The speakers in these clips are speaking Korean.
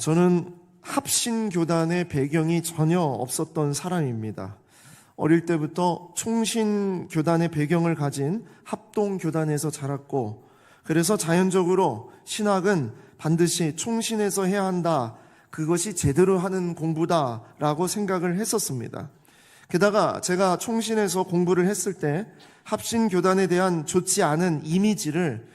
저는 합신교단의 배경이 전혀 없었던 사람입니다. 어릴 때부터 총신교단의 배경을 가진 합동교단에서 자랐고, 그래서 자연적으로 신학은 반드시 총신에서 해야 한다, 그것이 제대로 하는 공부다라고 생각을 했었습니다. 게다가 제가 총신에서 공부를 했을 때 합신교단에 대한 좋지 않은 이미지를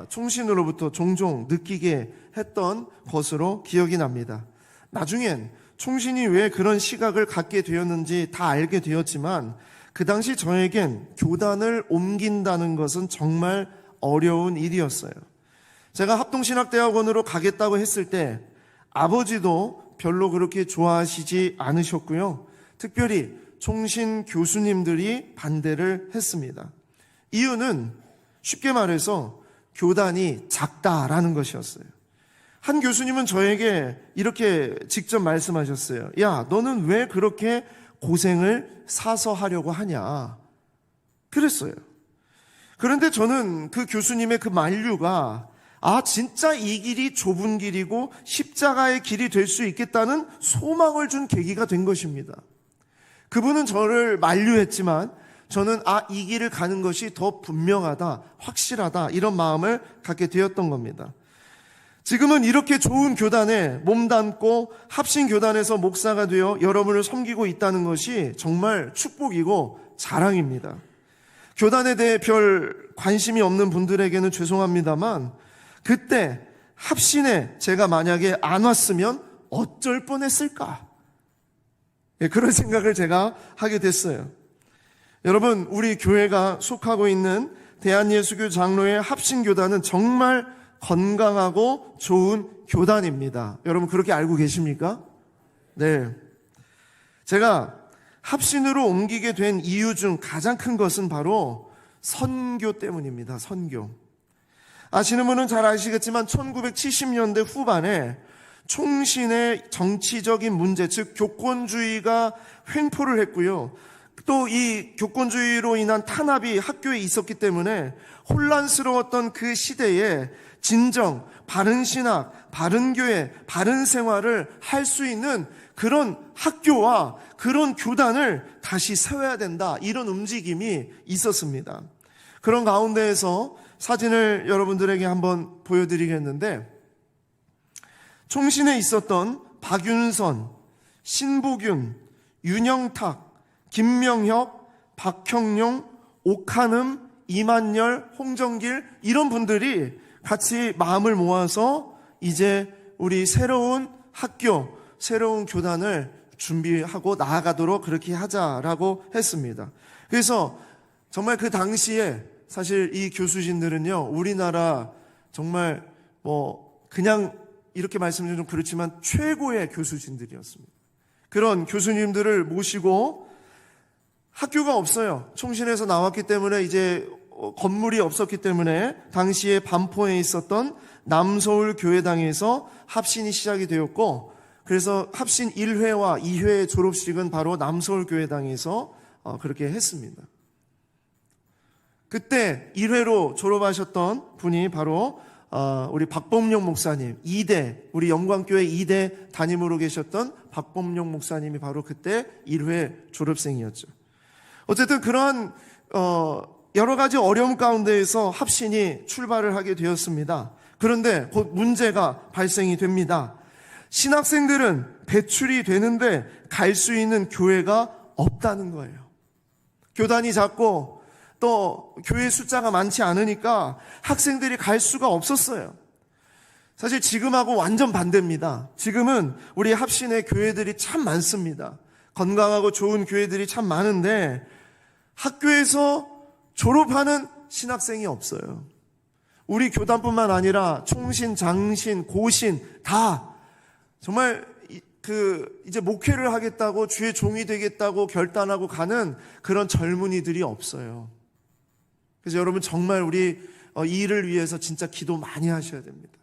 총신으로부터 종종 느끼게 했던 것으로 기억이 납니다. 나중엔 총신이 왜 그런 시각을 갖게 되었는지 다 알게 되었지만, 그 당시 저에겐 교단을 옮긴다는 것은 정말 어려운 일이었어요. 제가 합동신학대학원으로 가겠다고 했을 때 아버지도 별로 그렇게 좋아하시지 않으셨고요. 특별히 총신 교수님들이 반대를 했습니다. 이유는 쉽게 말해서 교단이 작다라는 것이었어요. 한 교수님은 저에게 이렇게 직접 말씀하셨어요. 야, 너는 왜 그렇게 고생을 사서 하려고 하냐? 그랬어요. 그런데 저는 그 교수님의 그 만류가 진짜 이 길이 좁은 길이고 십자가의 길이 될 수 있겠다는 소망을 준 계기가 된 것입니다. 그분은 저를 만류했지만 저는 이 길을 가는 것이 더 분명하다, 확실하다, 이런 마음을 갖게 되었던 겁니다. 지금은 이렇게 좋은 교단에 몸담고 합신교단에서 목사가 되어 여러분을 섬기고 있다는 것이 정말 축복이고 자랑입니다. 교단에 대해 별 관심이 없는 분들에게는 죄송합니다만, 그때 합신에 제가 만약에 안 왔으면 어쩔 뻔했을까? 그런 생각을 제가 하게 됐어요. 여러분, 우리 교회가 속하고 있는 대한예수교 장로의 합신교단은 정말 건강하고 좋은 교단입니다. 여러분 그렇게 알고 계십니까? 네. 제가 합신으로 옮기게 된 이유 중 가장 큰 것은 바로 선교 때문입니다. 선교. 아시는 분은 잘 아시겠지만 1970년대 후반에 총신의 정치적인 문제, 즉 교권주의가 횡포를 했고요. 또 이 교권주의로 인한 탄압이 학교에 있었기 때문에 혼란스러웠던 그 시대에 진정, 바른 신학, 바른 교회, 바른 생활을 할 수 있는 그런 학교와 그런 교단을 다시 세워야 된다, 이런 움직임이 있었습니다. 그런 가운데에서 사진을 여러분들에게 한번 보여드리겠는데, 총신에 있었던 박윤선, 신보균, 윤영탁, 김명혁, 박형용, 옥한음, 이만열, 홍정길, 이런 분들이 같이 마음을 모아서 이제 우리 새로운 학교, 새로운 교단을 준비하고 나아가도록 그렇게 하자라고 했습니다. 그래서 정말 그 당시에 사실 이 교수진들은요, 우리나라 정말 그냥 이렇게 말씀드리면 좀 그렇지만 최고의 교수진들이었습니다. 그런 교수님들을 모시고, 학교가 없어요. 총신에서 나왔기 때문에 이제 건물이 없었기 때문에 당시에 반포에 있었던 남서울교회당에서 합신이 시작이 되었고, 그래서 합신 1회와 2회 졸업식은 바로 남서울교회당에서 그렇게 했습니다. 그때 1회로 졸업하셨던 분이 바로 우리 박범용 목사님, 2대, 우리 영광교회 2대 담임으로 계셨던 박범용 목사님이 바로 그때 1회 졸업생이었죠. 어쨌든 그러한 여러 가지 어려움 가운데에서 합신이 출발을 하게 되었습니다. 그런데 곧 문제가 발생이 됩니다. 신학생들은 배출이 되는데 갈 수 있는 교회가 없다는 거예요. 교단이 작고 또 교회 숫자가 많지 않으니까 학생들이 갈 수가 없었어요. 사실 지금하고 완전 반대입니다. 지금은 우리 합신의 교회들이 참 많습니다. 건강하고 좋은 교회들이 참 많은데 학교에서 졸업하는 신학생이 없어요. 우리 교단뿐만 아니라 총신, 장신, 고신 다 정말 이제 목회를 하겠다고, 주의 종이 되겠다고 결단하고 가는 그런 젊은이들이 없어요. 그래서 여러분 정말 우리 이 일을 위해서 진짜 기도 많이 하셔야 됩니다.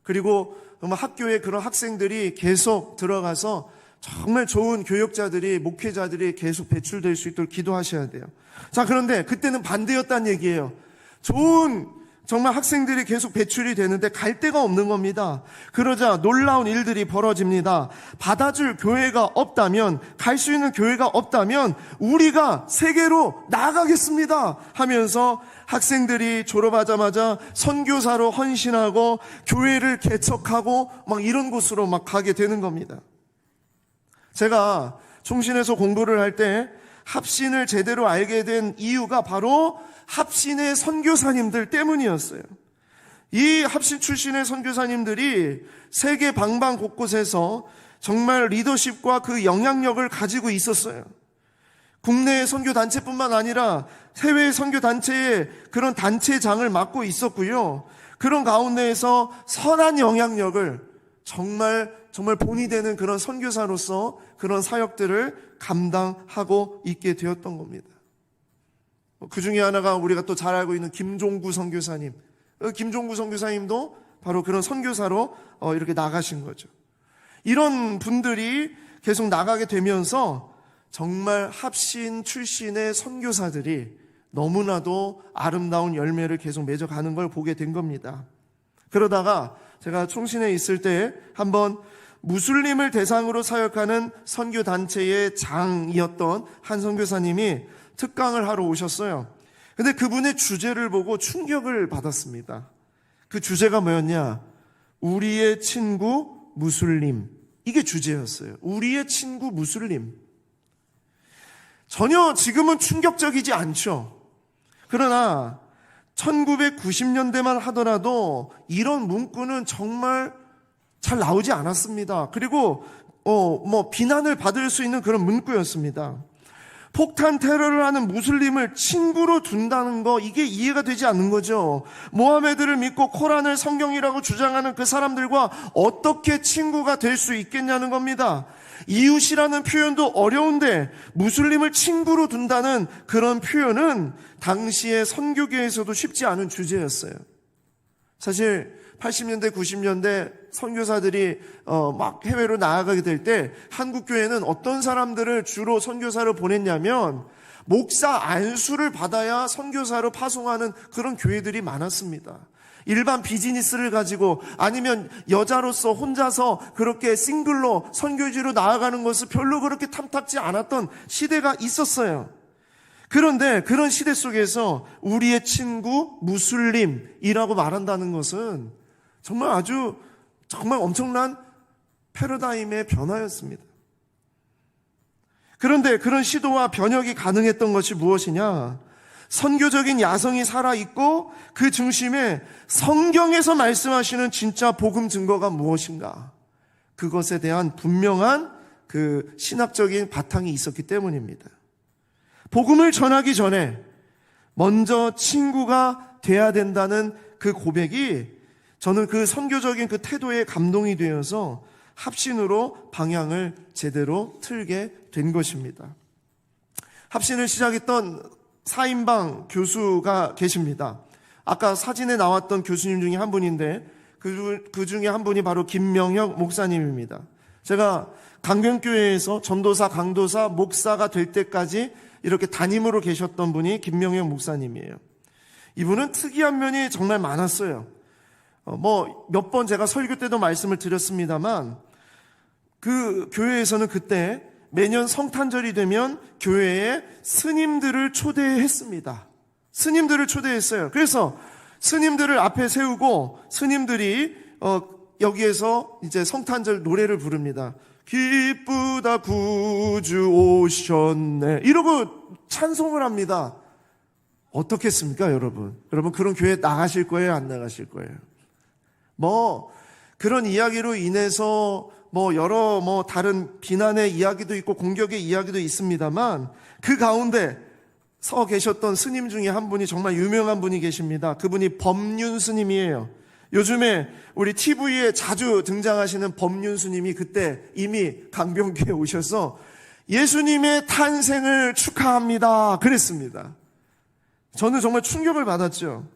그리고 정말 학교에 그런 학생들이 계속 들어가서 정말 좋은 교역자들이, 목회자들이 계속 배출될 수 있도록 기도하셔야 돼요. 자, 그런데 그때는 반대였다는 얘기예요. 좋은 정말 학생들이 계속 배출이 되는데 갈 데가 없는 겁니다. 그러자 놀라운 일들이 벌어집니다. 받아줄 교회가 없다면, 갈 수 있는 교회가 없다면 우리가 세계로 나아가겠습니다 하면서 학생들이 졸업하자마자 선교사로 헌신하고 교회를 개척하고 막 이런 곳으로 막 가게 되는 겁니다. 제가 총신에서 공부를 할 때 합신을 제대로 알게 된 이유가 바로 합신의 선교사님들 때문이었어요. 이 합신 출신의 선교사님들이 세계 방방 곳곳에서 정말 리더십과 그 영향력을 가지고 있었어요. 국내 선교단체뿐만 아니라 해외 선교단체의 그런 단체장을 맡고 있었고요. 그런 가운데에서 선한 영향력을 정말 본이 되는 그런 선교사로서 그런 사역들을 감당하고 있게 되었던 겁니다. 그 중에 하나가 우리가 또 잘 알고 있는 김종구 선교사님. 김종구 선교사님도 바로 그런 선교사로 이렇게 나가신 거죠. 이런 분들이 계속 나가게 되면서 정말 합신 출신의 선교사들이 너무나도 아름다운 열매를 계속 맺어가는 걸 보게 된 겁니다. 그러다가 제가 총신에 있을 때 한번 무슬림을 대상으로 사역하는 선교단체의 장이었던 한 선교사님이 특강을 하러 오셨어요. 근데 그분의 주제를 보고 충격을 받았습니다. 그 주제가 뭐였냐? 우리의 친구 무슬림. 이게 주제였어요. 우리의 친구 무슬림. 전혀 지금은 충격적이지 않죠. 그러나 1990년대만 하더라도 이런 문구는 정말 잘 나오지 않았습니다. 그리고 비난을 받을 수 있는 그런 문구였습니다. 폭탄 테러를 하는 무슬림을 친구로 둔다는 거, 이게 이해가 되지 않는 거죠. 모하메드를 믿고 코란을 성경이라고 주장하는 그 사람들과 어떻게 친구가 될 수 있겠냐는 겁니다. 이웃이라는 표현도 어려운데 무슬림을 친구로 둔다는 그런 표현은 당시의 선교계에서도 쉽지 않은 주제였어요. 사실 80년대, 90년대 선교사들이 막 해외로 나아가게 될 때 한국 교회는 어떤 사람들을 주로 선교사로 보냈냐면 목사 안수를 받아야 선교사로 파송하는 그런 교회들이 많았습니다. 일반 비즈니스를 가지고 아니면 여자로서 혼자서 그렇게 싱글로 선교지로 나아가는 것을 별로 그렇게 탐탁지 않았던 시대가 있었어요. 그런데 그런 시대 속에서 우리의 친구 무슬림이라고 말한다는 것은 정말 엄청난 패러다임의 변화였습니다. 그런데 그런 시도와 변혁이 가능했던 것이 무엇이냐? 선교적인 야성이 살아있고 그 중심에 성경에서 말씀하시는 진짜 복음 증거가 무엇인가? 그것에 대한 분명한 그 신학적인 바탕이 있었기 때문입니다. 복음을 전하기 전에 먼저 친구가 돼야 된다는 그 고백이 저는 그 선교적인 그 태도에 감동이 되어서 합신으로 방향을 제대로 틀게 된 것입니다. 합신을 시작했던 4인방 교수가 계십니다. 아까 사진에 나왔던 교수님 중에 한 분인데 그 중에 한 분이 바로 김명혁 목사님입니다. 제가 강변교회에서 전도사, 강도사, 목사가 될 때까지 이렇게 담임으로 계셨던 분이 김명혁 목사님이에요. 이분은 특이한 면이 정말 많았어요. 몇 번 제가 설교 때도 말씀을 드렸습니다만 그 교회에서는 그때 매년 성탄절이 되면 교회에 스님들을 초대했습니다. 스님들을 초대했어요. 그래서 스님들을 앞에 세우고 스님들이 여기에서 이제 성탄절 노래를 부릅니다. 기쁘다 구주 오셨네 이러고 찬송을 합니다. 어떻겠습니까, 여러분? 여러분 그런 교회 나가실 거예요, 안 나가실 거예요? 그런 이야기로 인해서 여러 다른 비난의 이야기도 있고 공격의 이야기도 있습니다만 그 가운데 서 계셨던 스님 중에 한 분이 정말 유명한 분이 계십니다. 그분이 법륜 스님이에요. 요즘에 우리 TV에 자주 등장하시는 법륜 스님이 그때 이미 강변교회에 오셔서 예수님의 탄생을 축하합니다 그랬습니다. 저는 정말 충격을 받았죠.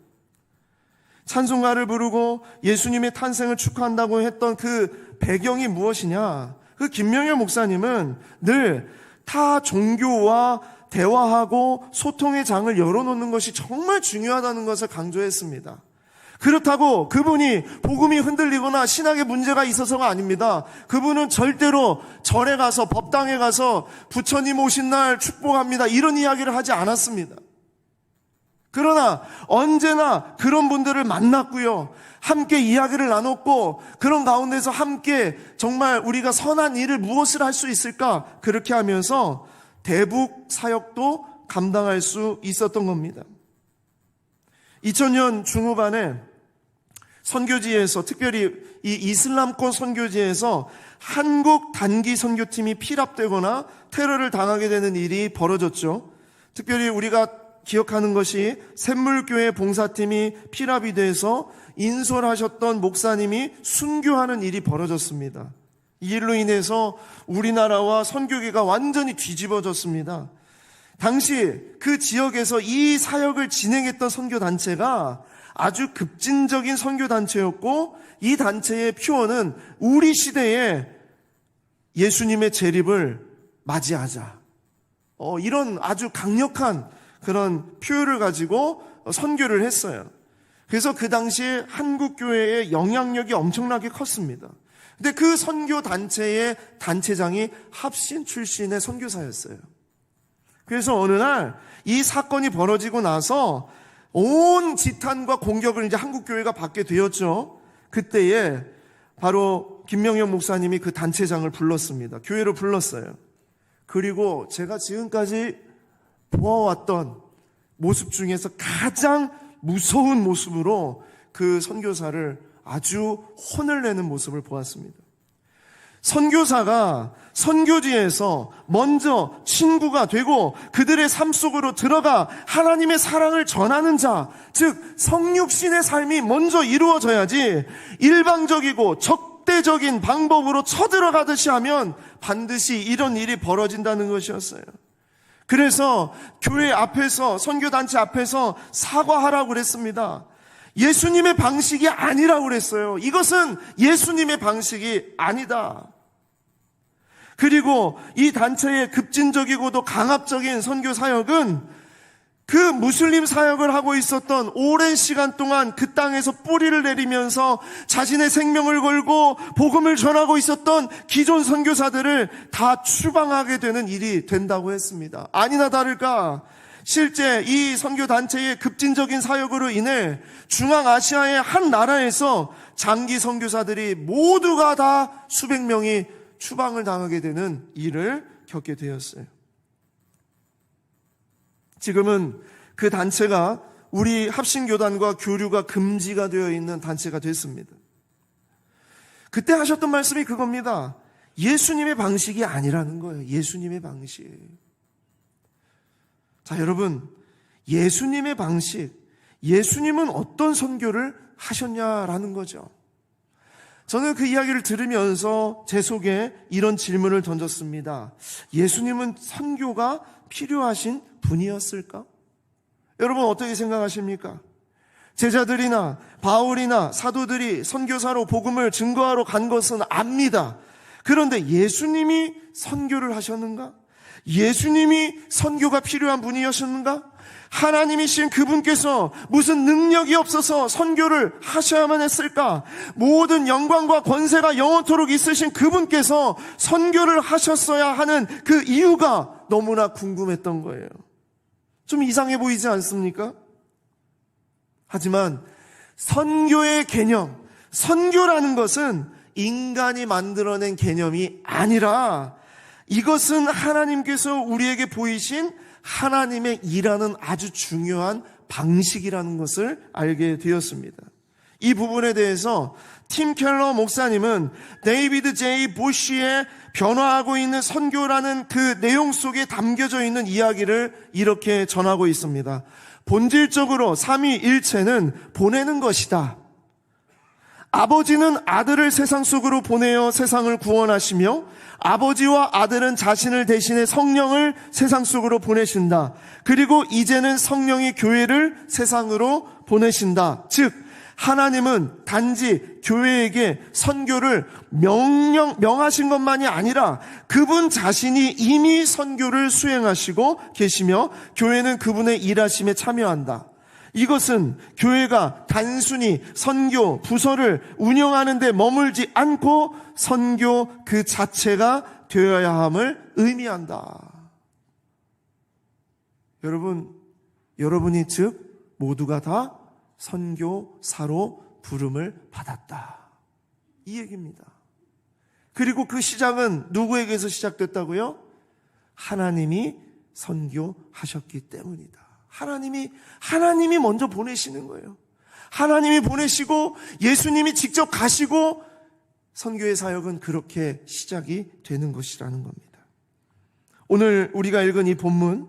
찬송가를 부르고 예수님의 탄생을 축하한다고 했던 그 배경이 무엇이냐? 그 김명현 목사님은 늘 타 종교와 대화하고 소통의 장을 열어놓는 것이 정말 중요하다는 것을 강조했습니다. 그렇다고 그분이 복음이 흔들리거나 신학에 문제가 있어서가 아닙니다. 그분은 절대로 절에 가서 법당에 가서 부처님 오신 날 축복합니다 이런 이야기를 하지 않았습니다. 그러나 언제나 그런 분들을 만났고요, 함께 이야기를 나눴고, 그런 가운데서 함께 정말 우리가 선한 일을 무엇을 할 수 있을까, 그렇게 하면서 대북 사역도 감당할 수 있었던 겁니다. 2000년 중후반에 선교지에서, 특별히 이 이슬람권 선교지에서 한국 단기 선교팀이 피랍되거나 테러를 당하게 되는 일이 벌어졌죠. 특별히 우리가 기억하는 것이 샘물교회 봉사팀이 피랍이 돼서 인솔하셨던 목사님이 순교하는 일이 벌어졌습니다. 이 일로 인해서 우리나라와 선교계가 완전히 뒤집어졌습니다. 당시 그 지역에서 이 사역을 진행했던 선교단체가 아주 급진적인 선교단체였고, 이 단체의 표어는 우리 시대에 예수님의 재림을 맞이하자, 이런 아주 강력한 그런 표현을 가지고 선교를 했어요. 그래서 그 당시에 한국교회의 영향력이 엄청나게 컸습니다. 근데 그 선교단체의 단체장이 합신 출신의 선교사였어요. 그래서 어느 날 이 사건이 벌어지고 나서 온 지탄과 공격을 이제 한국교회가 받게 되었죠. 그때에 바로 김명현 목사님이 그 단체장을 불렀습니다. 교회로 불렀어요. 그리고 제가 지금까지 보아왔던 모습 중에서 가장 무서운 모습으로 그 선교사를 아주 혼을 내는 모습을 보았습니다. 선교사가 선교지에서 먼저 친구가 되고 그들의 삶 속으로 들어가 하나님의 사랑을 전하는 자, 즉 성육신의 삶이 먼저 이루어져야지 일방적이고 적대적인 방법으로 쳐들어가듯이 하면 반드시 이런 일이 벌어진다는 것이었어요. 그래서 교회 앞에서, 선교단체 앞에서 사과하라고 그랬습니다. 예수님의 방식이 아니라고 그랬어요. 이것은 예수님의 방식이 아니다. 그리고 이 단체의 급진적이고도 강압적인 선교 사역은 그 무슬림 사역을 하고 있었던 오랜 시간 동안 그 땅에서 뿌리를 내리면서 자신의 생명을 걸고 복음을 전하고 있었던 기존 선교사들을 다 추방하게 되는 일이 된다고 했습니다. 아니나 다를까 실제 이 선교단체의 급진적인 사역으로 인해 중앙아시아의 한 나라에서 장기 선교사들이 모두가 다 수백 명이 추방을 당하게 되는 일을 겪게 되었어요. 지금은 그 단체가 우리 합신교단과 교류가 금지가 되어 있는 단체가 됐습니다. 그때 하셨던 말씀이 그겁니다. 예수님의 방식이 아니라는 거예요. 예수님의 방식. 자, 여러분, 예수님의 방식, 예수님은 어떤 선교를 하셨냐라는 거죠. 저는 그 이야기를 들으면서 제 속에 이런 질문을 던졌습니다. 예수님은 선교가 필요하신 분이었을까? 여러분 어떻게 생각하십니까? 제자들이나 바울이나 사도들이 선교사로 복음을 증거하러 간 것은 압니다. 그런데 예수님이 선교를 하셨는가? 예수님이 선교가 필요한 분이었는가? 하나님이신 그분께서 무슨 능력이 없어서 선교를 하셔야만 했을까? 모든 영광과 권세가 영원토록 있으신 그분께서 선교를 하셨어야 하는 그 이유가 너무나 궁금했던 거예요. 좀 이상해 보이지 않습니까? 하지만 선교의 개념, 선교라는 것은 인간이 만들어낸 개념이 아니라 이것은 하나님께서 우리에게 보이신 하나님의 일하는 아주 중요한 방식이라는 것을 알게 되었습니다. 이 부분에 대해서 팀 켈러 목사님은 데이비드 제이 부시의 변화하고 있는 선교라는 그 내용 속에 담겨져 있는 이야기를 이렇게 전하고 있습니다. 본질적으로 삼위일체는 보내는 것이다. 아버지는 아들을 세상 속으로 보내어 세상을 구원하시며 아버지와 아들은 자신을 대신해 성령을 세상 속으로 보내신다. 그리고 이제는 성령이 교회를 세상으로 보내신다. 즉 하나님은 단지 교회에게 선교를 명하신 것만이 아니라 그분 자신이 이미 선교를 수행하시고 계시며 교회는 그분의 일하심에 참여한다. 이것은 교회가 단순히 선교 부서를 운영하는 데 머물지 않고 선교 그 자체가 되어야 함을 의미한다. 여러분이 즉 모두가 다 선교사로 부름을 받았다. 이 얘기입니다. 그리고 그 시작은 누구에게서 시작됐다고요? 하나님이 선교하셨기 때문이다. 하나님이 먼저 보내시는 거예요. 하나님이 보내시고 예수님이 직접 가시고 선교의 사역은 그렇게 시작이 되는 것이라는 겁니다. 오늘 우리가 읽은 이 본문,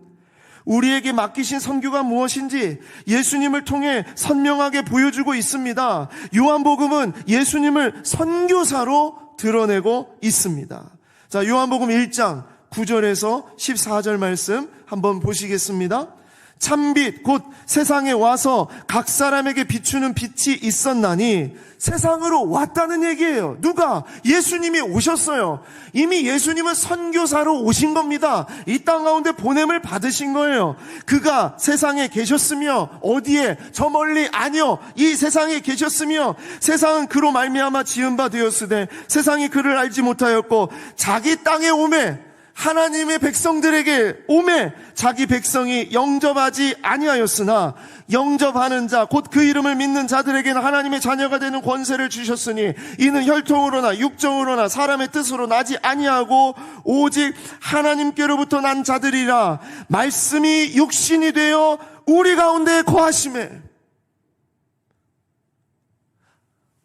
우리에게 맡기신 선교가 무엇인지 예수님을 통해 선명하게 보여주고 있습니다. 요한복음은 예수님을 선교사로 드러내고 있습니다. 자, 요한복음 1장 9절에서 14절 말씀 한번 보시겠습니다. 참빛 곧 세상에 와서 각 사람에게 비추는 빛이 있었나니, 세상으로 왔다는 얘기예요. 누가? 예수님이 오셨어요. 이미 예수님은 선교사로 오신 겁니다. 이 땅 가운데 보냄을 받으신 거예요. 그가 세상에 계셨으며, 어디에? 저 멀리? 아니요, 이 세상에 계셨으며, 세상은 그로 말미암아 지은 바 되었으되 세상이 그를 알지 못하였고, 자기 땅에 오매 하나님의 백성들에게 오매 자기 백성이 영접하지 아니하였으나 영접하는 자 곧 그 이름을 믿는 자들에게는 하나님의 자녀가 되는 권세를 주셨으니 이는 혈통으로나 육정으로나 사람의 뜻으로 나지 아니하고 오직 하나님께로부터 난 자들이라. 말씀이 육신이 되어 우리 가운데 거하심에.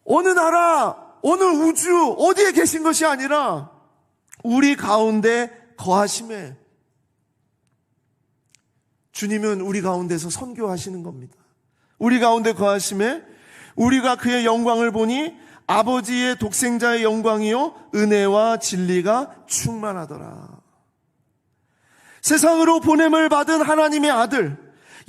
어느 나라, 어느 우주 어디에 계신 것이 아니라 우리 가운데 거하심에. 주님은 우리 가운데서 선교하시는 겁니다. 우리 가운데 거하심에 우리가 그의 영광을 보니 아버지의 독생자의 영광이요 은혜와 진리가 충만하더라. 세상으로 보냄을 받은 하나님의 아들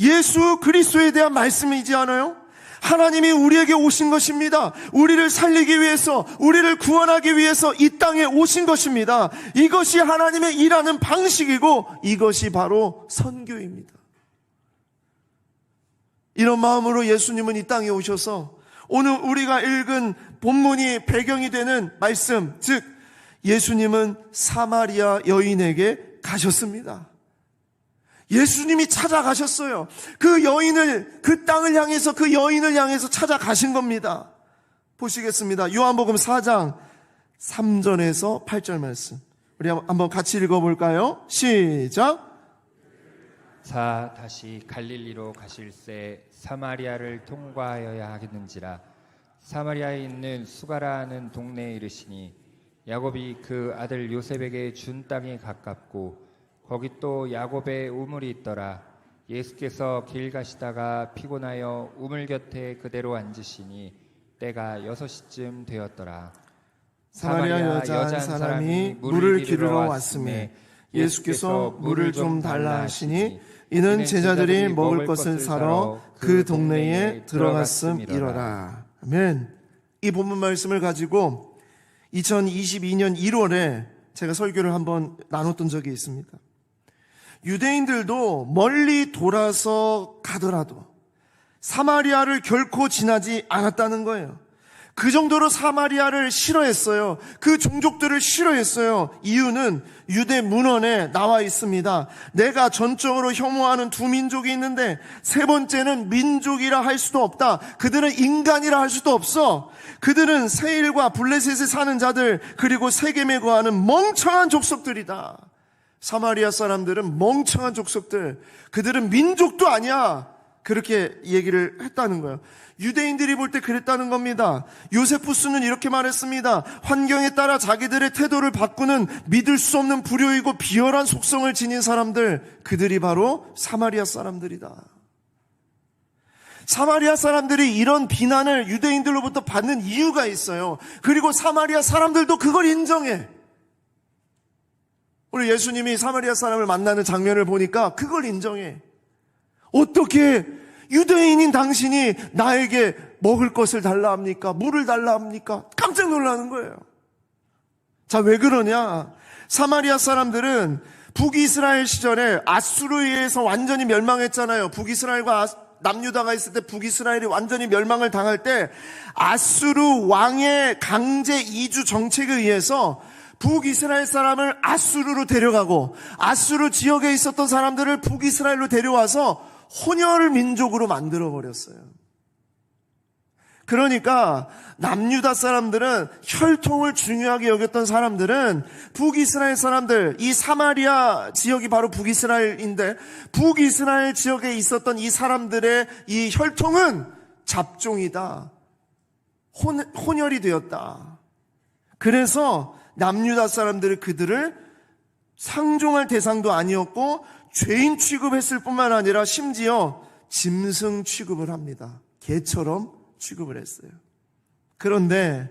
예수 그리스도에 대한 말씀이지 않아요? 하나님이 우리에게 오신 것입니다. 우리를 살리기 위해서, 우리를 구원하기 위해서 이 땅에 오신 것입니다. 이것이 하나님의 일하는 방식이고 이것이 바로 선교입니다. 이런 마음으로 예수님은 이 땅에 오셔서 오늘 우리가 읽은 본문이 배경이 되는 말씀, 즉 예수님은 사마리아 여인에게 가셨습니다. 예수님이 찾아가셨어요. 그 여인을, 그 땅을 향해서, 그 여인을 향해서 찾아가신 겁니다. 보시겠습니다. 요한복음 4장 3절에서 8절 말씀. 우리 한번 같이 읽어볼까요? 시작. 자, 다시 갈릴리로 가실새 사마리아를 통과하여야 하겠는지라. 사마리아에 있는 수가라는 동네에 이르시니 야곱이 그 아들 요셉에게 준 땅이 가깝고 거기 또 야곱의 우물이 있더라. 예수께서 길 가시다가 피곤하여 우물 곁에 그대로 앉으시니 때가 6시쯤 되었더라. 사마리아 여자 한 사람이 물을 기르러 왔음에 예수께서 물을 좀 달라 하시니 이는 제자들이 먹을 것을 사러 그 동네에 들어갔음이러라. 아멘. 이 본문 말씀을 가지고 2022년 1월에 제가 설교를 한번 나눴던 적이 있습니다. 유대인들도 멀리 돌아서 가더라도 사마리아를 결코 지나지 않았다는 거예요. 그 정도로 사마리아를 싫어했어요. 그 종족들을 싫어했어요. 이유는 유대 문헌에 나와 있습니다. 내가 전적으로 혐오하는 두 민족이 있는데 세 번째는 민족이라 할 수도 없다. 그들은 인간이라 할 수도 없어. 그들은 세일과 블레셋에 사는 자들 그리고 세겜에 거하는 멍청한 족속들이다. 사마리아 사람들은 멍청한 족속들, 그들은 민족도 아니야. 그렇게 얘기를 했다는 거예요. 유대인들이 볼 때 그랬다는 겁니다. 요세푸스는 이렇게 말했습니다. 환경에 따라 자기들의 태도를 바꾸는 믿을 수 없는 불효이고 비열한 속성을 지닌 사람들, 그들이 바로 사마리아 사람들이다. 사마리아 사람들이 이런 비난을 유대인들로부터 받는 이유가 있어요. 그리고 사마리아 사람들도 그걸 인정해. 우리 예수님이 사마리아 사람을 만나는 장면을 보니까 그걸 인정해. 어떻게 유대인인 당신이 나에게 먹을 것을 달라 합니까? 물을 달라 합니까? 깜짝 놀라는 거예요. 자, 왜 그러냐? 사마리아 사람들은 북이스라엘 시절에 아수르에 의해서 완전히 멸망했잖아요. 북이스라엘과 남유다가 있을 때 북이스라엘이 완전히 멸망을 당할 때 아수르 왕의 강제 이주 정책에 의해서 북이스라엘 사람을 아수르로 데려가고 아수르 지역에 있었던 사람들을 북이스라엘로 데려와서 혼혈 민족으로 만들어버렸어요. 그러니까 남유다 사람들은 혈통을 중요하게 여겼던 사람들은 북이스라엘 사람들, 이 사마리아 지역이 바로 북이스라엘인데 북이스라엘 지역에 있었던 이 사람들의 이 혈통은 잡종이다. 혼혈이 되었다. 그래서 남유다 사람들은 그들을 상종할 대상도 아니었고 죄인 취급했을 뿐만 아니라 심지어 짐승 취급을 합니다. 개처럼 취급을 했어요. 그런데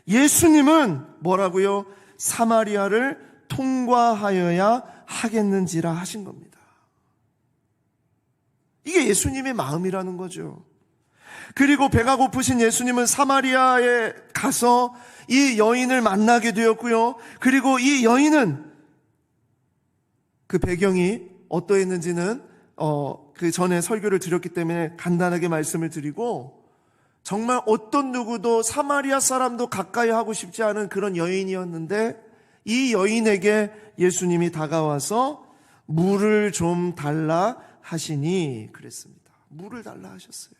예수님은 뭐라고요? 사마리아를 통과하여야 하겠는지라 하신 겁니다. 이게 예수님의 마음이라는 거죠. 그리고 배가 고프신 예수님은 사마리아에 가서 이 여인을 만나게 되었고요. 그리고 이 여인은 그 배경이 어떠했는지는 그 전에 설교를 드렸기 때문에 간단하게 말씀을 드리고, 정말 어떤 누구도 사마리아 사람도 가까이 하고 싶지 않은 그런 여인이었는데 이 여인에게 예수님이 다가와서 물을 좀 달라 하시니 그랬습니다. 물을 달라 하셨어요.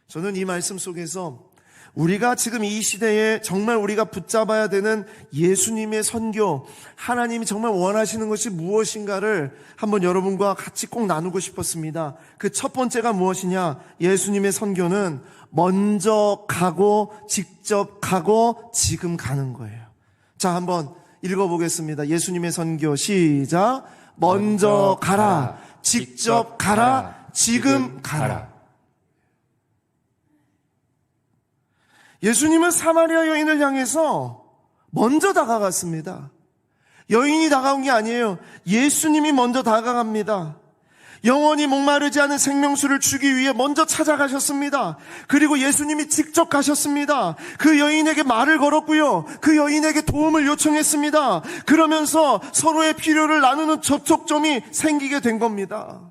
저는 이 말씀 속에서 우리가 지금 이 시대에 정말 우리가 붙잡아야 되는 예수님의 선교, 하나님이 정말 원하시는 것이 무엇인가를 한번 여러분과 같이 꼭 나누고 싶었습니다. 그 첫 번째가 무엇이냐? 예수님의 선교는 먼저 가고 직접 가고 지금 가는 거예요. 자, 한번 읽어보겠습니다. 예수님의 선교 시작. 먼저 가라, 직접 가라, 지금 가라. 예수님은 사마리아 여인을 향해서 먼저 다가갔습니다. 여인이 다가온 게 아니에요. 예수님이 먼저 다가갑니다. 영원히 목마르지 않은 생명수를 주기 위해 먼저 찾아가셨습니다. 그리고 예수님이 직접 가셨습니다. 그 여인에게 말을 걸었고요. 그 여인에게 도움을 요청했습니다. 그러면서 서로의 필요를 나누는 접촉점이 생기게 된 겁니다.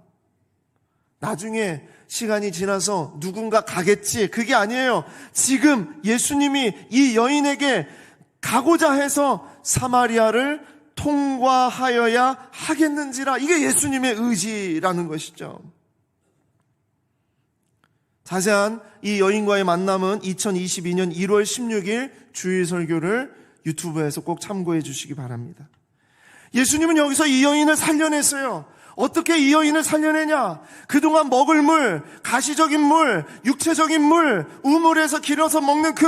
나중에 시간이 지나서 누군가 가겠지, 그게 아니에요. 지금 예수님이 이 여인에게 가고자 해서 사마리아를 통과하여야 하겠는지라, 이게 예수님의 의지라는 것이죠. 자세한 이 여인과의 만남은 2022년 1월 16일 주일 설교를 유튜브에서 꼭 참고해 주시기 바랍니다. 예수님은 여기서 이 여인을 살려냈어요. 어떻게 이 여인을 살려내냐? 그동안 먹을 물, 가시적인 물, 육체적인 물, 우물에서 길어서 먹는 그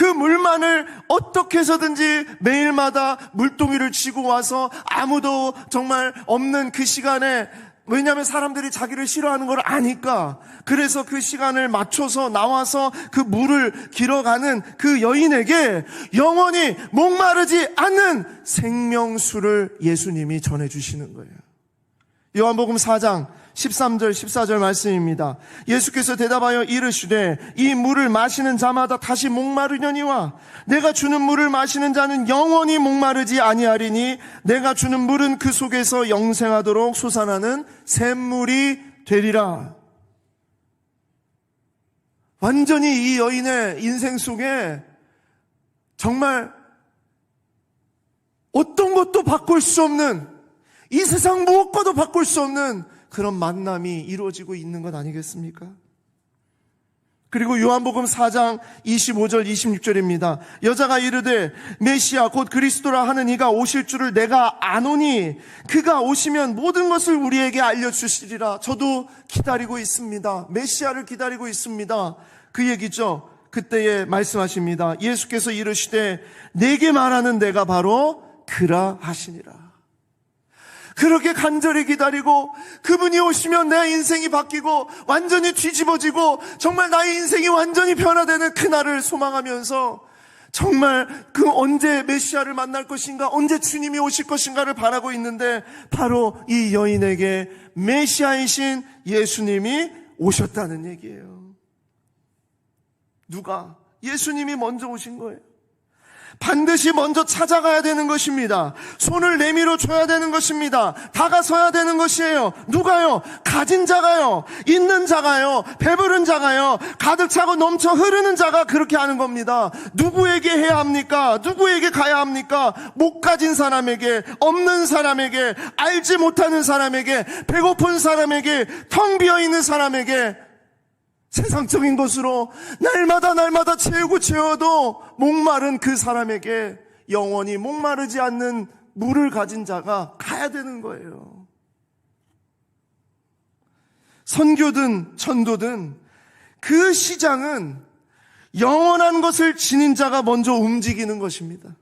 물만을 어떻게 해서든지 매일마다 물동이를 쥐고 와서 아무도 정말 없는 그 시간에, 왜냐하면 사람들이 자기를 싫어하는 걸 아니까, 그래서 그 시간을 맞춰서 나와서 그 물을 길어가는 그 여인에게 영원히 목마르지 않는 생명수를 예수님이 전해주시는 거예요. 요한복음 4장 13절 14절 말씀입니다. 예수께서 대답하여 이르시되 이 물을 마시는 자마다 다시 목마르려니와 내가 주는 물을 마시는 자는 영원히 목마르지 아니하리니 내가 주는 물은 그 속에서 영생하도록 솟아나는 샘물이 되리라. 완전히 이 여인의 인생 속에 정말 어떤 것도 바꿀 수 없는, 이 세상 무엇과도 바꿀 수 없는 그런 만남이 이루어지고 있는 것 아니겠습니까? 그리고 요한복음 4장 25절 26절입니다. 여자가 이르되 메시아 곧 그리스도라 하는 이가 오실 줄을 내가 아노니 그가 오시면 모든 것을 우리에게 알려주시리라. 저도 기다리고 있습니다. 메시아를 기다리고 있습니다. 그 얘기죠. 그때에 말씀하십니다. 예수께서 이르시되 내게 말하는 내가 바로 그라 하시니라. 그렇게 간절히 기다리고 그분이 오시면 내 인생이 바뀌고 완전히 뒤집어지고 정말 나의 인생이 완전히 변화되는 그날을 소망하면서 정말 그 언제 메시아를 만날 것인가, 언제 주님이 오실 것인가를 바라고 있는데 바로 이 여인에게 메시아이신 예수님이 오셨다는 얘기예요. 누가? 예수님이 먼저 오신 거예요. 반드시 먼저 찾아가야 되는 것입니다. 손을 내밀어 줘야 되는 것입니다. 다가서야 되는 것이에요. 누가요? 가진 자가요. 있는 자가요. 배부른 자가요. 가득 차고 넘쳐 흐르는 자가 그렇게 하는 겁니다. 누구에게 해야 합니까? 누구에게 가야 합니까? 못 가진 사람에게, 없는 사람에게, 알지 못하는 사람에게, 배고픈 사람에게, 텅 비어있는 사람에게, 세상적인 것으로 날마다 채워도 목마른 그 사람에게 영원히 목마르지 않는 물을 가진 자가 가야 되는 거예요. 선교든 전도든 그 시장은 영원한 것을 지닌 자가 먼저 움직이는 것입니다.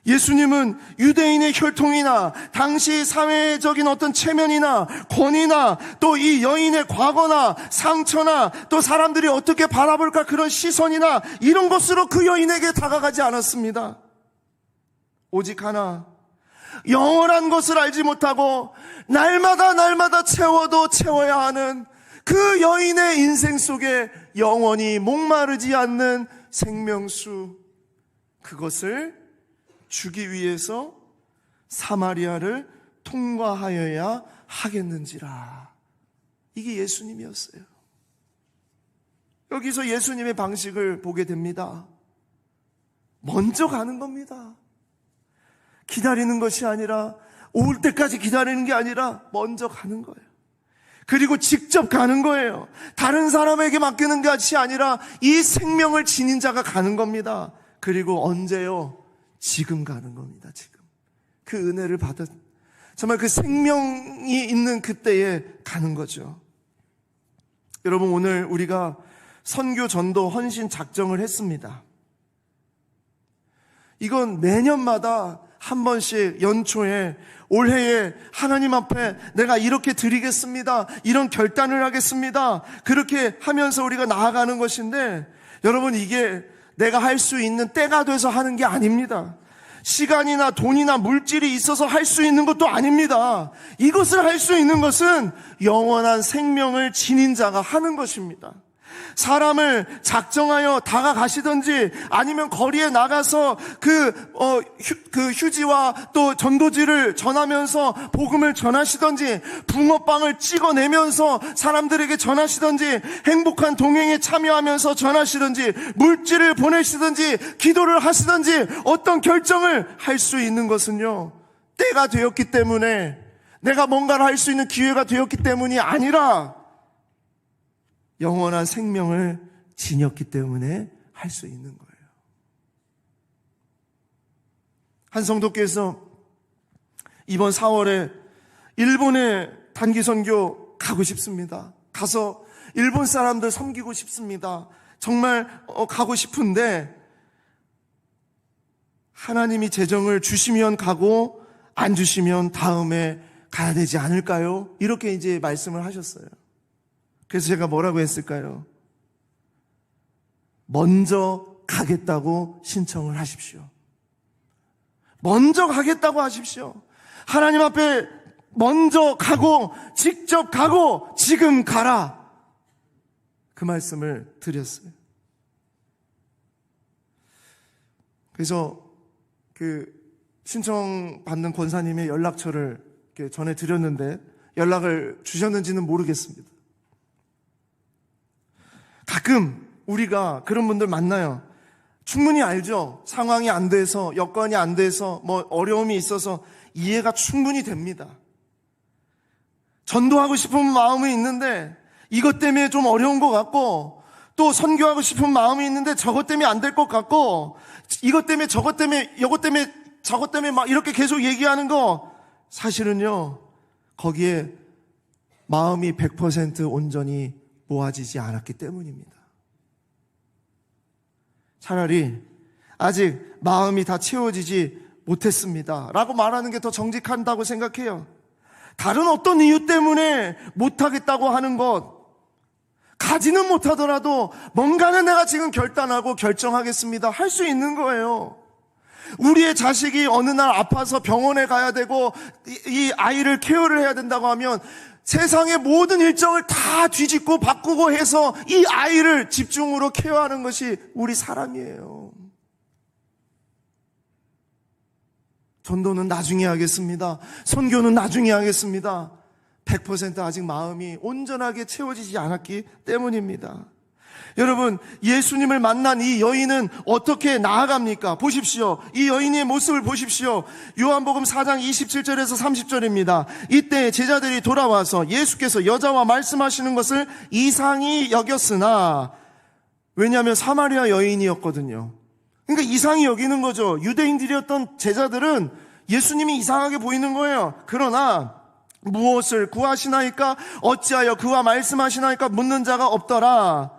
예수님은 유대인의 혈통이나 당시 사회적인 어떤 체면이나 권위나 또 이 여인의 과거나 상처나 또 사람들이 어떻게 바라볼까 그런 시선이나 이런 것으로 그 여인에게 다가가지 않았습니다. 오직 하나, 영원한 것을 알지 못하고 날마다 채워도 채워야 하는 그 여인의 인생 속에 영원히 목마르지 않는 생명수, 그것을 주기 위해서 사마리아를 통과하여야 하겠는지라. 이게 예수님이었어요. 여기서 예수님의 방식을 보게 됩니다. 먼저 가는 겁니다. 기다리는 것이 아니라, 올 때까지 기다리는 게 아니라 먼저 가는 거예요. 그리고 직접 가는 거예요. 다른 사람에게 맡기는 것이 아니라 이 생명을 지닌 자가 가는 겁니다. 그리고 언제요? 지금 가는 겁니다. 지금 그 은혜를 받은 정말 그 생명이 있는 그때에 가는 거죠. 여러분, 오늘 우리가 선교 전도 헌신 작정을 했습니다. 이건 매년마다 한 번씩 연초에 올해에 하나님 앞에 내가 이렇게 드리겠습니다, 이런 결단을 하겠습니다, 그렇게 하면서 우리가 나아가는 것인데, 여러분, 이게 내가 할 수 있는 때가 돼서 하는 게 아닙니다. 시간이나 돈이나 물질이 있어서 할 수 있는 것도 아닙니다. 이것을 할 수 있는 것은 영원한 생명을 지닌 자가 하는 것입니다. 사람을 작정하여 다가가시든지 아니면 거리에 나가서 그 휴지와 또 전도지를 전하면서 복음을 전하시든지, 붕어빵을 찍어내면서 사람들에게 전하시든지, 행복한 동행에 참여하면서 전하시든지, 물질을 보내시든지, 기도를 하시든지, 어떤 결정을 할 수 있는 것은요, 때가 되었기 때문에, 내가 뭔가를 할 수 있는 기회가 되었기 때문이 아니라 영원한 생명을 지녔기 때문에 할 수 있는 거예요. 한 성도께서 이번 4월에 일본에 단기 선교 가고 싶습니다. 가서 일본 사람들 섬기고 싶습니다. 정말 가고 싶은데 하나님이 재정을 주시면 가고 안 주시면 다음에 가야 되지 않을까요? 이렇게 이제 말씀을 하셨어요. 그래서 제가 뭐라고 했을까요? 먼저 가겠다고 신청을 하십시오. 먼저 가겠다고 하십시오. 하나님 앞에 먼저 가고, 직접 가고, 지금 가라. 그 말씀을 드렸어요. 그래서 그 신청받는 권사님의 연락처를 이렇게 전해드렸는데 연락을 주셨는지는 모르겠습니다. 가끔 우리가 그런 분들 만나요. 충분히 알죠. 상황이 안 돼서, 여건이 안 돼서, 뭐 어려움이 있어서 이해가 충분히 됩니다. 전도하고 싶은 마음이 있는데 이것 때문에 좀 어려운 것 같고, 또 선교하고 싶은 마음이 있는데 저것 때문에 안 될 것 같고, 이것 때문에 저것 때문에 이것 때문에 저것 때문에 막 이렇게 계속 얘기하는 거, 사실은요 거기에 마음이 100% 온전히 모아지지 않았기 때문입니다. 차라리 아직 마음이 다 채워지지 못했습니다 라고 말하는 게 더 정직한다고 생각해요. 다른 어떤 이유 때문에 못하겠다고 하는 것, 가지는 못하더라도 뭔가는 내가 지금 결단하고 결정하겠습니다 할 수 있는 거예요. 우리의 자식이 어느 날 아파서 병원에 가야 되고 이 아이를 케어를 해야 된다고 하면 세상의 모든 일정을 다 뒤집고 바꾸고 해서 이 아이를 집중으로 케어하는 것이 우리 사람이에요. 전도는 나중에 하겠습니다. 선교는 나중에 하겠습니다. 100% 아직 마음이 온전하게 채워지지 않았기 때문입니다. 여러분, 예수님을 만난 이 여인은 어떻게 나아갑니까? 보십시오. 이 여인의 모습을 보십시오. 요한복음 4장 27절에서 30절입니다. 이때 제자들이 돌아와서 예수께서 여자와 말씀하시는 것을 이상히 여겼으나, 왜냐하면 사마리아 여인이었거든요. 그러니까 이상히 여기는 거죠. 유대인들이었던 제자들은 예수님이 이상하게 보이는 거예요. 그러나 무엇을 구하시나이까? 어찌하여 그와 말씀하시나이까? 묻는 자가 없더라.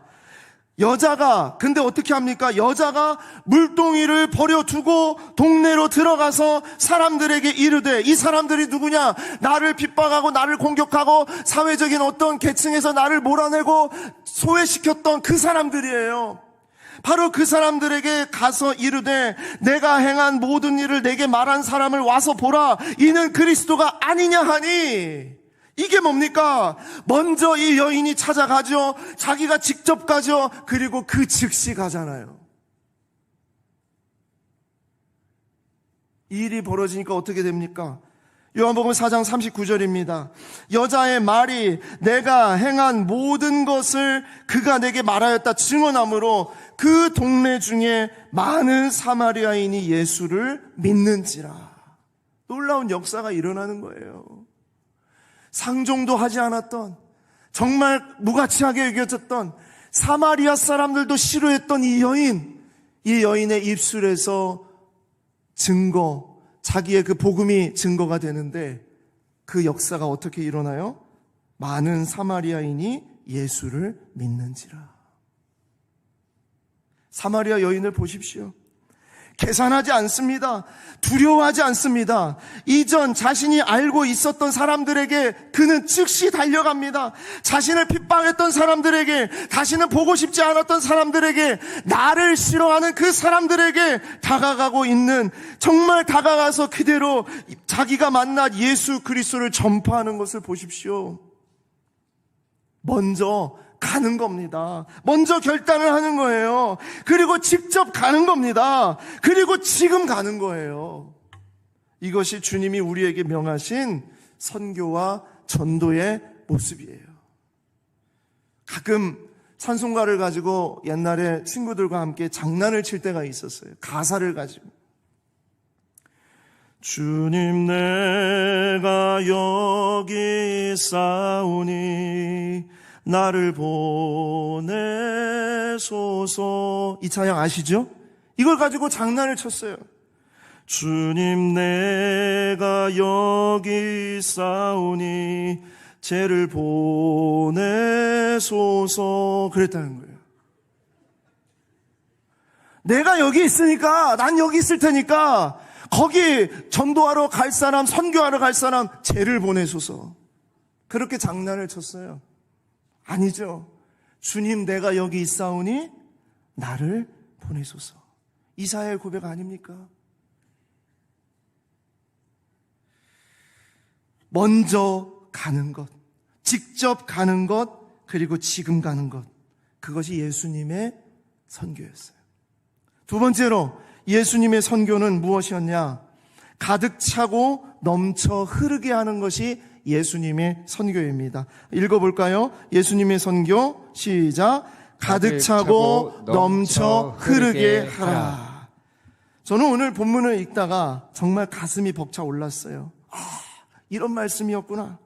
여자가, 근데 어떻게 합니까? 여자가 물동이를 버려두고 동네로 들어가서 사람들에게 이르되, 이 사람들이 누구냐? 나를 핍박하고 나를 공격하고 사회적인 어떤 계층에서 나를 몰아내고 소외시켰던 그 사람들이에요. 바로 그 사람들에게 가서 이르되, 내가 행한 모든 일을 내게 말한 사람을 와서 보라. 이는 그리스도가 아니냐 하니. 이게 뭡니까? 먼저 이 여인이 찾아가죠. 자기가 직접 가죠. 그리고 그 즉시 가잖아요. 이 일이 벌어지니까 어떻게 됩니까? 요한복음 4장 39절입니다. 여자의 말이 내가 행한 모든 것을 그가 내게 말하였다 증언하므로 그 동네 중에 많은 사마리아인이 예수를 믿는지라. 놀라운 역사가 일어나는 거예요. 상종도 하지 않았던, 정말 무가치하게 여겨졌던, 사마리아 사람들도 싫어했던 이 여인의 입술에서 증거, 자기의 그 복음이 증거가 되는데, 그 역사가 어떻게 일어나요? 많은 사마리아인이 예수를 믿는지라. 사마리아 여인을 보십시오. 계산하지 않습니다. 두려워하지 않습니다. 이전 자신이 알고 있었던 사람들에게 그는 즉시 달려갑니다. 자신을 핍박했던 사람들에게, 다시는 보고 싶지 않았던 사람들에게, 나를 싫어하는 그 사람들에게 다가가고 있는, 정말 다가가서 그대로 자기가 만난 예수 그리스도를 전파하는 것을 보십시오. 먼저 가는 겁니다. 먼저 결단을 하는 거예요. 그리고 직접 가는 겁니다. 그리고 지금 가는 거예요. 이것이 주님이 우리에게 명하신 선교와 전도의 모습이에요. 가끔 찬송가를 가지고 옛날에 친구들과 함께 장난을 칠 때가 있었어요. 가사를 가지고. 주님 내가 여기 있사오니 나를 보내소서. 이 찬양 아시죠? 이걸 가지고 장난을 쳤어요. 주님 내가 여기 있사오니 죄를 보내소서. 그랬다는 거예요. 내가 여기 있으니까, 난 여기 있을 테니까 거기 전도하러 갈 사람, 선교하러 갈 사람 죄를 보내소서. 그렇게 장난을 쳤어요. 아니죠. 주님 내가 여기 있사오니 나를 보내소서. 이사야의 고백 아닙니까? 먼저 가는 것, 직접 가는 것, 그리고 지금 가는 것, 그것이 예수님의 선교였어요. 두 번째로 예수님의 선교는 무엇이었냐? 가득 차고 넘쳐 흐르게 하는 것이 예수님의 선교입니다. 읽어볼까요? 예수님의 선교, 시작. 가득 차고 넘쳐 흐르게 하라. 저는 오늘 본문을 읽다가 정말 가슴이 벅차 올랐어요. 이런 말씀이었구나.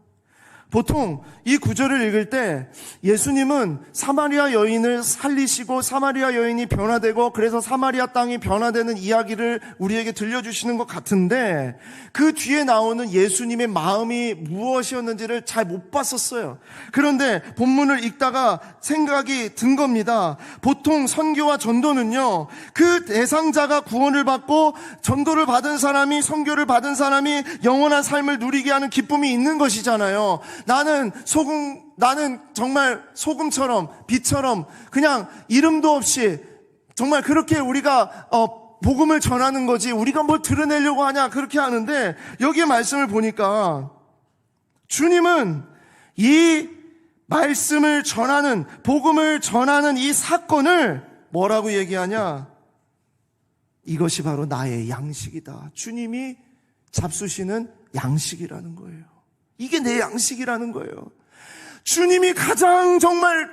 보통 이 구절을 읽을 때 예수님은 사마리아 여인을 살리시고 사마리아 여인이 변화되고 그래서 사마리아 땅이 변화되는 이야기를 우리에게 들려주시는 것 같은데, 그 뒤에 나오는 예수님의 마음이 무엇이었는지를 잘 못 봤었어요. 그런데 본문을 읽다가 생각이 든 겁니다. 보통 선교와 전도는요, 그 대상자가 구원을 받고 전도를 받은 사람이, 선교를 받은 사람이 영원한 삶을 누리게 하는 기쁨이 있는 것이잖아요. 나는 정말 소금처럼, 빛처럼 그냥 이름도 없이 정말 그렇게 우리가 복음을 전하는 거지, 우리가 뭘 드러내려고 하냐, 그렇게 하는데, 여기 말씀을 보니까 주님은 이 말씀을 전하는, 복음을 전하는 이 사건을 뭐라고 얘기하냐? 이것이 바로 나의 양식이다. 주님이 잡수시는 양식이라는 거예요. 이게 내 양식이라는 거예요. 주님이 가장 정말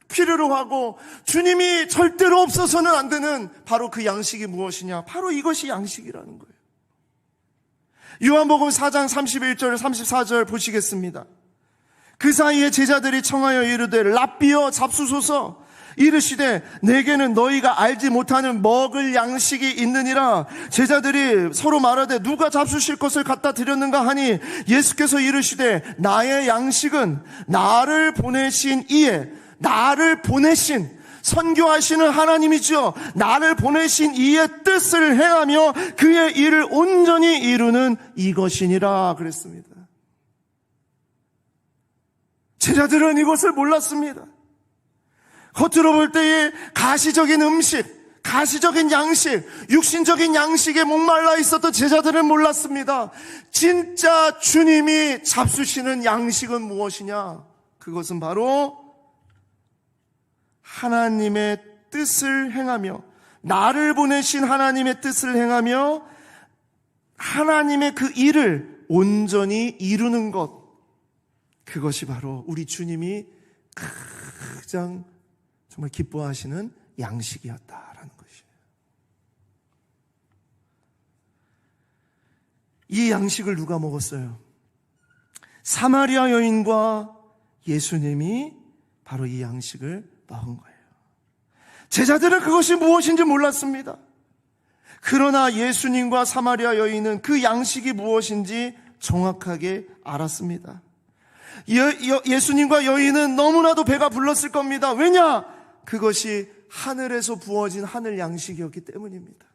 필요로 하고 주님이 절대로 없어서는 안 되는 바로 그 양식이 무엇이냐? 바로 이것이 양식이라는 거예요. 요한복음 4장 31절 34절 보시겠습니다. 그 사이에 제자들이 청하여 이르되 랍비여 잡수소서. 이르시되 내게는 너희가 알지 못하는 먹을 양식이 있느니라. 제자들이 서로 말하되 누가 잡수실 것을 갖다 드렸는가 하니 예수께서 이르시되 나의 양식은 나를 보내신 이에, 나를 보내신 선교하시는 하나님이죠. 나를 보내신 이의 뜻을 행하며 그의 일을 온전히 이루는 이것이니라 그랬습니다. 제자들은 이것을 몰랐습니다. 겉으로 볼 때에 가시적인 음식, 가시적인 양식, 육신적인 양식에 목말라 있었던 제자들은 몰랐습니다. 진짜 주님이 잡수시는 양식은 무엇이냐? 그것은 바로 하나님의 뜻을 행하며, 나를 보내신 하나님의 뜻을 행하며 하나님의 그 일을 온전히 이루는 것, 그것이 바로 우리 주님이 가장 정말 기뻐하시는 양식이었다라는 것이에요. 이 양식을 누가 먹었어요? 사마리아 여인과 예수님이 바로 이 양식을 먹은 거예요. 제자들은 그것이 무엇인지 몰랐습니다. 그러나 예수님과 사마리아 여인은 그 양식이 무엇인지 정확하게 알았습니다. 예수님과 여인은 너무나도 배가 불렀을 겁니다. 왜냐? 그것이 하늘에서 부어진 하늘 양식이었기 때문입니다.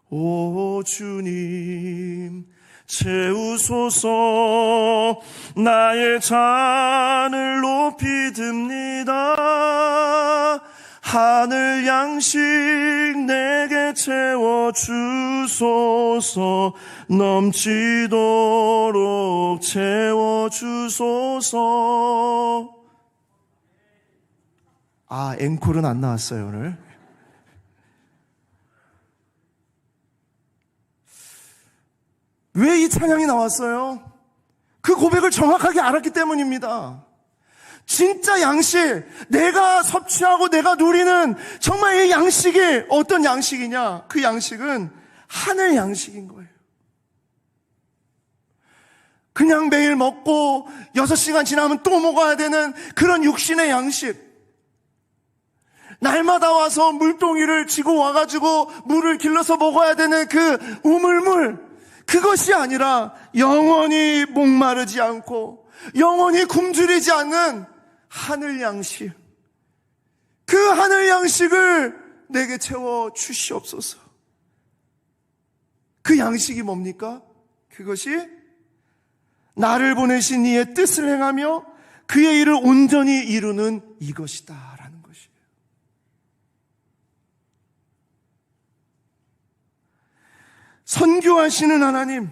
오 주님 채우소서. 나의 잔을 높이 듭니다. 하늘 양식 내게 채워주소서. 넘치도록 채워주소서. 앵콜은 안 나왔어요 오늘. 왜 이 찬양이 나왔어요? 그 고백을 정확하게 알았기 때문입니다. 진짜 양식, 내가 섭취하고 내가 누리는 정말 이 양식이 어떤 양식이냐? 그 양식은 하늘 양식인 거예요. 그냥 매일 먹고 6시간 지나면 또 먹어야 되는 그런 육신의 양식. 날마다 와서 물동이를 쥐고 와가지고 물을 길러서 먹어야 되는 그 우물물. 그것이 아니라 영원히 목마르지 않고 영원히 굶주리지 않는 하늘 양식. 그 하늘 양식을 내게 채워 주시옵소서. 그 양식이 뭡니까? 그것이 나를 보내신 이의 뜻을 행하며 그의 일을 온전히 이루는 이것이다 라는 것이에요. 선교하시는 하나님,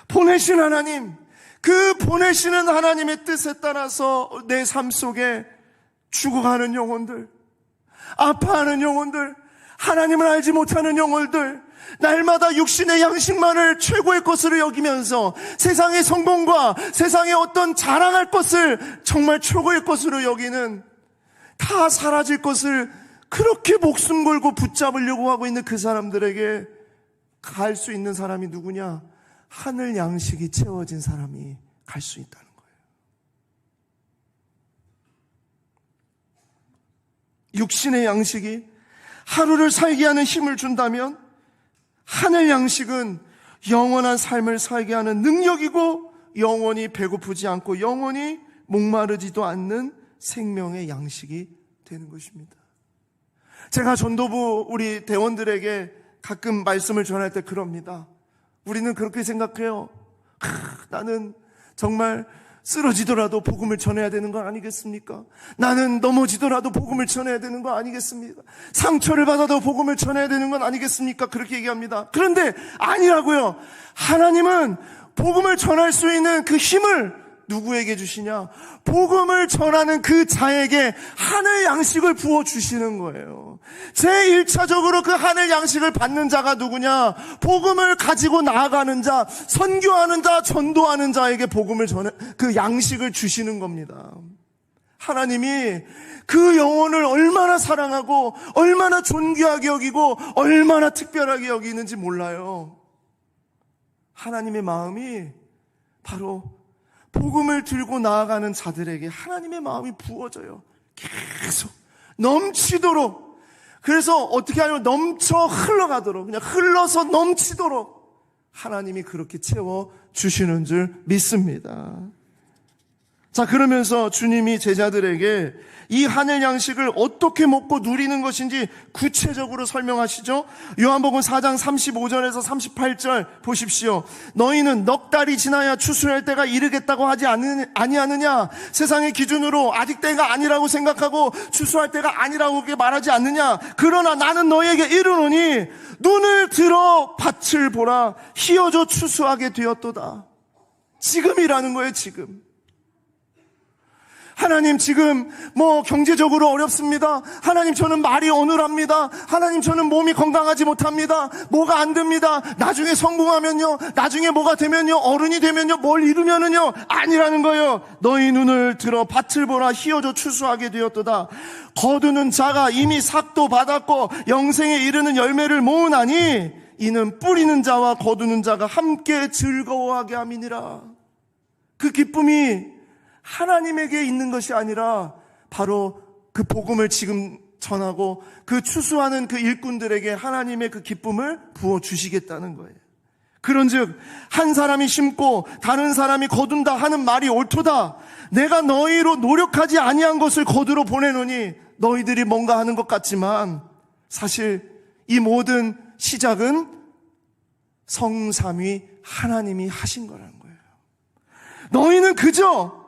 보내신 하나님, 그 보내시는 하나님의 뜻에 따라서 내 삶 속에 죽어가는 영혼들, 아파하는 영혼들, 하나님을 알지 못하는 영혼들, 날마다 육신의 양식만을 최고의 것으로 여기면서 세상의 성공과 세상의 어떤 자랑할 것을 정말 최고의 것으로 여기는, 다 사라질 것을 그렇게 목숨 걸고 붙잡으려고 하고 있는 그 사람들에게 갈 수 있는 사람이 누구냐? 하늘 양식이 채워진 사람이 갈 수 있다는 거예요. 육신의 양식이 하루를 살게 하는 힘을 준다면 하늘 양식은 영원한 삶을 살게 하는 능력이고 영원히 배고프지 않고 영원히 목마르지도 않는 생명의 양식이 되는 것입니다. 제가 전도부 우리 대원들에게 가끔 말씀을 전할 때 그럽니다. 우리는 그렇게 생각해요. 나는 정말 쓰러지더라도 복음을 전해야 되는 거 아니겠습니까? 나는 넘어지더라도 복음을 전해야 되는 거 아니겠습니까? 상처를 받아도 복음을 전해야 되는 건 아니겠습니까? 그렇게 얘기합니다. 그런데 아니라고요. 하나님은 복음을 전할 수 있는 그 힘을 누구에게 주시냐? 복음을 전하는 그 자에게 하늘 양식을 부어 주시는 거예요. 제1차적으로 그 하늘 양식을 받는 자가 누구냐? 복음을 가지고 나아가는 자, 선교하는 자, 전도하는 자에게 복음을 전해 그 양식을 주시는 겁니다. 하나님이 그 영혼을 얼마나 사랑하고 얼마나 존귀하게 여기고 얼마나 특별하게 여기는지 몰라요. 하나님의 마음이 바로 복음을 들고 나아가는 자들에게 하나님의 마음이 부어져요. 계속 넘치도록. 그래서 어떻게 하냐면 넘쳐 흘러가도록, 그냥 흘러서 넘치도록 하나님이 그렇게 채워 주시는 줄 믿습니다. 자, 그러면서 주님이 제자들에게 이 하늘 양식을 어떻게 먹고 누리는 것인지 구체적으로 설명하시죠. 요한복음 4장 35절에서 38절 보십시오. 너희는 넉 달이 지나야 추수할 때가 이르겠다고 하지 아니하느냐? 세상의 기준으로 아직 때가 아니라고 생각하고 추수할 때가 아니라고 말하지 않느냐? 그러나 나는 너희에게 이르노니 눈을 들어 밭을 보라. 희어져 추수하게 되었도다. 지금이라는 거예요, 지금. 하나님, 지금 경제적으로 어렵습니다. 하나님, 저는 말이 어눌합니다. 하나님, 저는 몸이 건강하지 못합니다. 뭐가 안 됩니다. 나중에 성공하면요, 나중에 뭐가 되면요, 어른이 되면요, 뭘 이루면은요, 아니라는 거예요. 너희 눈을 들어 밭을 보라. 희어져 추수하게 되었도다. 거두는 자가 이미 삭도 받았고 영생에 이르는 열매를 모으나니 이는 뿌리는 자와 거두는 자가 함께 즐거워하게 함이니라. 그 기쁨이 하나님에게 있는 것이 아니라 바로 그 복음을 지금 전하고 그 추수하는 그 일꾼들에게 하나님의 그 기쁨을 부어주시겠다는 거예요. 그런즉 한 사람이 심고 다른 사람이 거둔다 하는 말이 옳도다. 내가 너희로 노력하지 아니한 것을 거두러 보내노니 너희들이 뭔가 하는 것 같지만 사실 이 모든 시작은 성삼위 하나님이 하신 거라는 거예요. 너희는 그저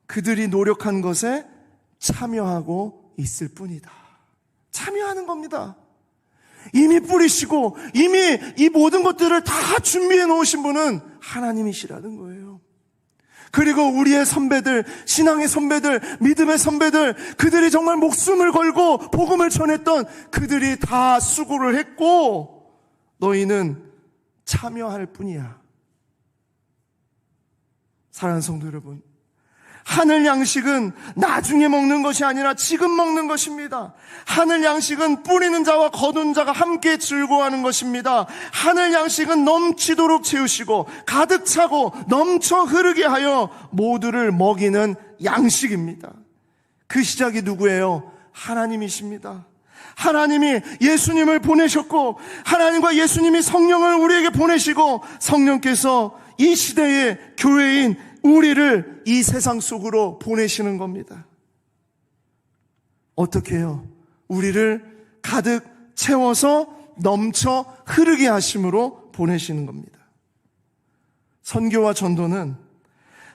그들이 노력한 것에 참여하고 있을 뿐이다. 참여하는 겁니다. 이미 뿌리시고 이미 이 모든 것들을 다 준비해 놓으신 분은 하나님이시라는 거예요. 그리고 우리의 선배들, 신앙의 선배들, 믿음의 선배들, 그들이 정말 목숨을 걸고 복음을 전했던 그들이 다 수고를 했고 너희는 참여할 뿐이야. 사랑하는 성도 여러분, 하늘 양식은 나중에 먹는 것이 아니라 지금 먹는 것입니다. 하늘 양식은 뿌리는 자와 거둔 자가 함께 즐거워하는 것입니다. 하늘 양식은 넘치도록 채우시고 가득 차고 넘쳐 흐르게 하여 모두를 먹이는 양식입니다. 그 시작이 누구예요? 하나님이십니다. 하나님이 예수님을 보내셨고 하나님과 예수님이 성령을 우리에게 보내시고 성령께서 이 시대의 교회인 우리를 이 세상 속으로 보내시는 겁니다. 어떻게 해요? 우리를 가득 채워서 넘쳐 흐르게 하심으로 보내시는 겁니다. 선교와 전도는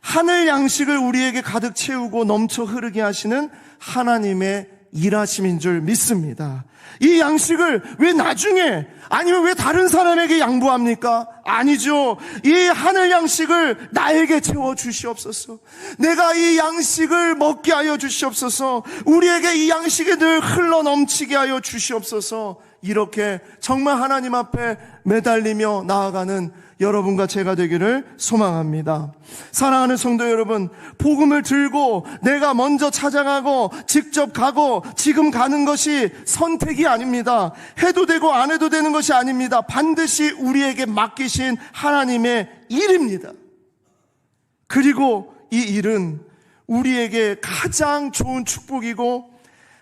하늘 양식을 우리에게 가득 채우고 넘쳐 흐르게 하시는 하나님의 일하심인 줄 믿습니다. 이 양식을 왜 나중에 아니면 왜 다른 사람에게 양보합니까? 아니죠. 이 하늘 양식을 나에게 채워 주시옵소서. 내가 이 양식을 먹게 하여 주시옵소서. 우리에게 이 양식이 늘 흘러 넘치게 하여 주시옵소서. 이렇게 정말 하나님 앞에 매달리며 나아가는 여러분과 제가 되기를 소망합니다. 사랑하는 성도 여러분, 복음을 들고 내가 먼저 찾아가고 직접 가고 지금 가는 것이 선택이 아닙니다. 해도 되고 안 해도 되는 것이 아닙니다. 반드시 우리에게 맡기신 하나님의 일입니다. 그리고 이 일은 우리에게 가장 좋은 축복이고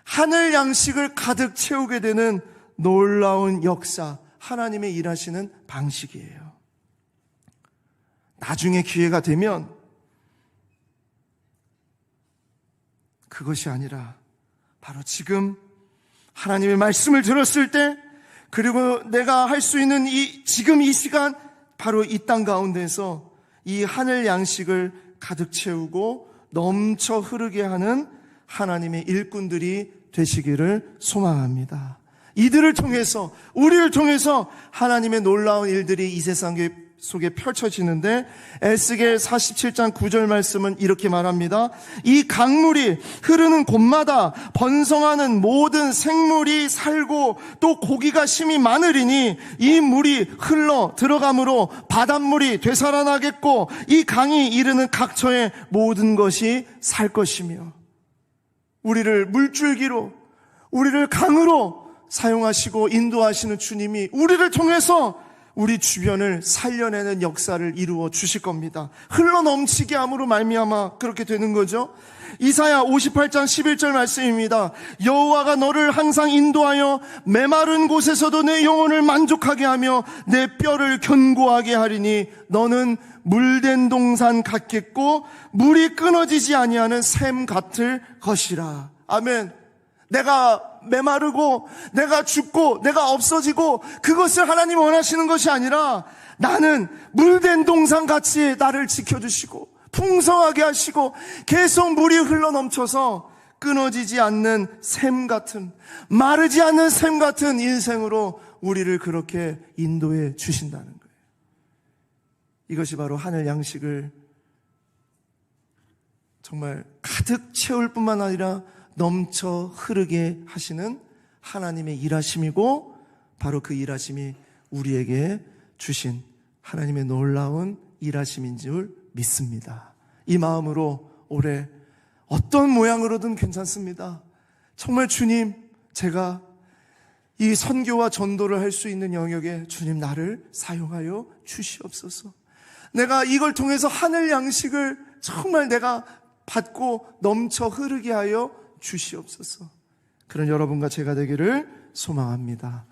하늘 양식을 가득 채우게 되는 놀라운 역사, 하나님의 일하시는 방식이에요. 나중에 기회가 되면 그것이 아니라 바로 지금 하나님의 말씀을 들었을 때, 그리고 내가 할 수 있는 지금 이 시간, 바로 이 땅 가운데서 이 하늘 양식을 가득 채우고 넘쳐 흐르게 하는 하나님의 일꾼들이 되시기를 소망합니다. 이들을 통해서, 우리를 통해서 하나님의 놀라운 일들이 이 세상에 속에 펼쳐지는데 에스겔 47장 9절 말씀은 이렇게 말합니다. 이 강물이 흐르는 곳마다 번성하는 모든 생물이 살고 또 고기가 심히 많으리니 이 물이 흘러 들어가므로 바닷물이 되살아나겠고 이 강이 이르는 각처의 모든 것이 살 것이며, 우리를 물줄기로, 우리를 강으로 사용하시고 인도하시는 주님이 우리를 통해서 우리 주변을 살려내는 역사를 이루어 주실 겁니다. 흘러넘치게 함으로 말미암아 그렇게 되는 거죠. 이사야 58장 11절 말씀입니다. 여호와가 너를 항상 인도하여 메마른 곳에서도 내 영혼을 만족하게 하며 내 뼈를 견고하게 하리니 너는 물된 동산 같겠고 물이 끊어지지 아니하는 샘 같을 것이라. 아멘. 내가 메마르고 내가 죽고 내가 없어지고 그것을 하나님 원하시는 것이 아니라 나는 물된 동산같이 나를 지켜주시고 풍성하게 하시고 계속 물이 흘러넘쳐서 끊어지지 않는 샘 같은, 마르지 않는 샘 같은 인생으로 우리를 그렇게 인도해 주신다는 거예요. 이것이 바로 하늘 양식을 정말 가득 채울 뿐만 아니라 넘쳐 흐르게 하시는 하나님의 일하심이고, 바로 그 일하심이 우리에게 주신 하나님의 놀라운 일하심인 줄 믿습니다. 이 마음으로 올해 어떤 모양으로든 괜찮습니다. 정말 주님, 제가 이 선교와 전도를 할 수 있는 영역에 주님 나를 사용하여 주시옵소서. 내가 이걸 통해서 하늘 양식을 정말 내가 받고 넘쳐 흐르게 하여 주시옵소서. 그런 여러분과 제가 되기를 소망합니다.